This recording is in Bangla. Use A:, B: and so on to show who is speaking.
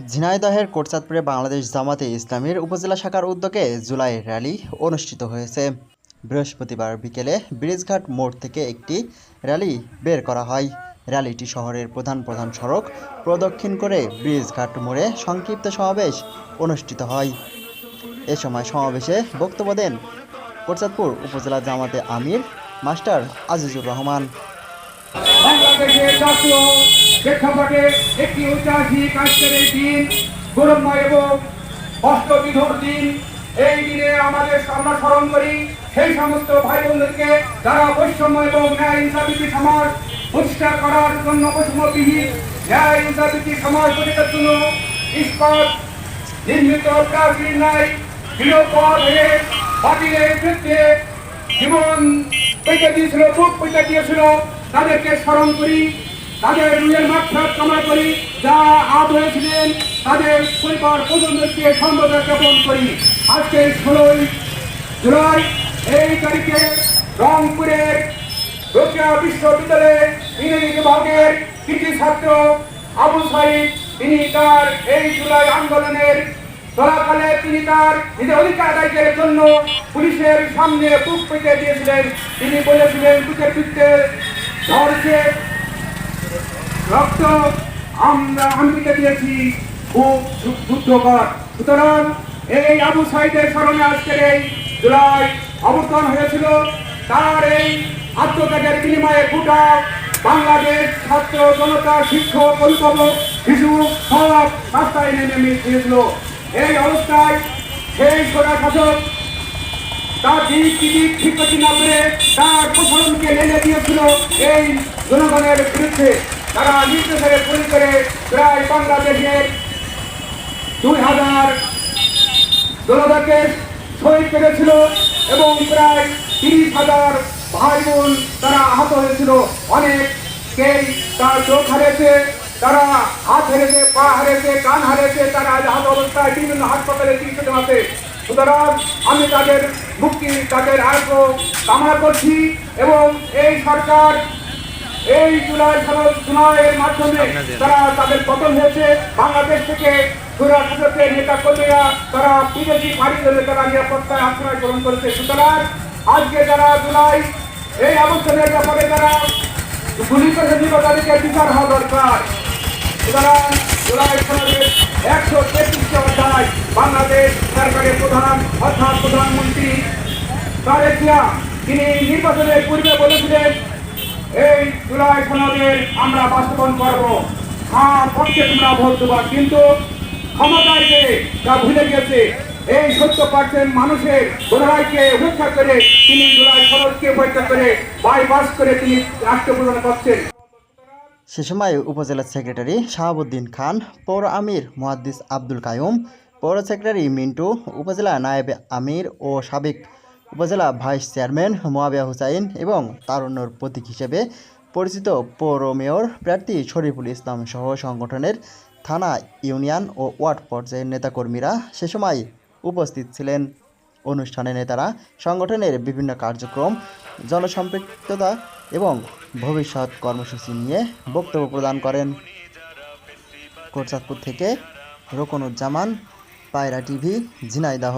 A: ঝিনাইদহের কোটচাঁদপুরে বাংলাদেশ জামাতে ইসলামীর উপজেলা শাখার উদ্যোগে জুলাই র্যালি অনুষ্ঠিত হয়েছে। বৃহস্পতিবার বিকেলে ব্রিজঘাট মোড় থেকে একটি র্যালি বের করা হয়। র্যালিটি শহরের প্রধান প্রধান সড়ক প্রদক্ষিণ করে ব্রিজঘাট মোড়ে সংক্ষিপ্ত সমাবেশ অনুষ্ঠিত হয়। এ সময় সমাবেশে বক্তব্য দেন কোটচাঁদপুর উপজেলা জামাতে আমির মাস্টার আজিজুর রহমান।
B: বাংলাদেশের জাতীয় প্রেক্ষাপটে একটি ঐতিহাসিক আজকের এই দিন গৌরবময় এবং অষ্টবিধর দিন। এই দিনে আমরা স্মরণ করি সেই সমস্ত ভাই বোনদেরকে যারা বৈষম্য এবং ন্যায় ইনসাফি সমাজ প্রতিষ্ঠা করার জন্য বৈষম্যবিহীন ন্যায় ইনসাফি সমাজ প্রতিষ্ঠার জন্য ইস্পাত নির্মিত প্রাচীর ন্যায় বিলোপদ হয়ে বাতিলের বিরুদ্ধে জীবন পেতে দিয়েছিল, বুক পেতে দিয়েছিল, তাদেরকে স্মরণ করি, তাদের রুহের মাগফিরাত কামনা করি। যারা আহত হয়েছিলেন তাদের পরিবার পরিজনদেরকে সমবেদনা জ্ঞাপন করি। আজকে 16 জুলাই এই তারিখে রংপুরের রোকেয়া বিশ্ববিদ্যালয়ের ইংরেজি বিভাগের কৃতি ছাত্র আবু সাইদ, তিনি তার এই জুলাই আন্দোলনের চলাকালে তিনি তার নিজের অধিকার আদায়ের জন্য পুলিশের সামনে বুক পেতে দিয়েছিলেন। তিনি বলেছিলেন, বুকের পিঠে ধরছে রক্ত আমি পেতে দিয়েছি, খুব যুদ্ধকর। সুতরাং এই আবু সাইদের স্মরণে আজকের এই জুলাই অবস্থান হয়েছিল। তার এই আত্মত্যাগের বিনিময়ে গোটা বাংলাদেশ ছাত্র জনতা, শিক্ষক, অভিভাবক, শিশু সব রাস্তায় নেমে দিয়েছিল। এই অবস্থায় সেই সোনা শাসক তার দিক ঠিক করতে না পেরে তার প্রশাসনকে নেমে দিয়েছিল এই জনগণের বিরুদ্ধে। তারা নির্দেশের গুলি করে প্রায় বাংলাদেশের 2000 জনতাকে শহীদ করেছিল এবং প্রায় 30,000 ভাই বোন তারা আহত হয়েছিল। অনেকেই তার চোখ হারিয়েছে, তারা হাত হারিয়েছে, পা হারিয়েছে, কান হারিয়েছে, তারা আহত অবস্থায় বিভিন্ন হাসপাতালে চিকিৎসা আছে। সুতরাং আমি তাদের মুক্তি, তাদের আরোগ্য কামনা করছি এবং এই সরকার এই জুলাইয়ের মাধ্যমে তারা তাদের পতন হয়েছে। বাংলাদেশ থেকে নেতা কর্মীরা তারা বিদেশি বাড়ি ধরে তারা নিরাপত্তায় আশ্রয় গ্রহণ করেছে। সুতরাং আজকে যারা জুলাই এই অবস্থানের ব্যাপারে যারা গুলি করে দিল তাদেরকে বিচার হওয়া দরকার। সুতরাং জুলাই সনদের 133 অধ্যায় বাংলাদেশ সরকারের প্রধান অর্থাৎ প্রধানমন্ত্রী তারেক জিয়া তিনি নির্বাচনের পূর্বে বলেছিলেন এই জুলাই সনদের আমরা বাস্তবায়ন করবো, পক্ষে তোমরা ভোট দেবা। কিন্তু ক্ষমতায় যে তা ভুলে গেছে। এই 70% মানুষের লড়াইকে উপেক্ষা করে তিনি জুলাই সনদকে উপেক্ষা করে বাইপাস করে তিনি রাষ্ট্র প্রদান করছেন।
A: সে সময় উপজেলা সেক্রেটারি শাহাবুদ্দিন খান, পৌর আমির মুহাদ্দিস আব্দুল কাইয়ুম, পৌর সেক্রেটারি মিন্টু, উপজেলা নায়েবে আমির ও সাবেক উপজেলা ভাইস চেয়ারম্যান মোয়াবিয়া হুসাইন এবং তারুণ্যর প্রতীক হিসেবে পরিচিত পৌর মেয়র প্রার্থী শরীফুল ইসলাম সহ সংগঠনের থানা, ইউনিয়ন ও ওয়ার্ড পর্যায়ের নেতাকর্মীরা সে সময় উপস্থিত ছিলেন। অনুষ্ঠানে নেতারা সংগঠনের বিভিন্ন কার্যক্রম, জনসম্পৃক্ততা এবং ভবিষ্যৎ কর্মসূচি নিয়ে বক্তব্য প্রদান করেন। কোটচাঁদপুর থেকে রোকনুজ্জামান, পায়রা টিভি, ঝিনাইদহ।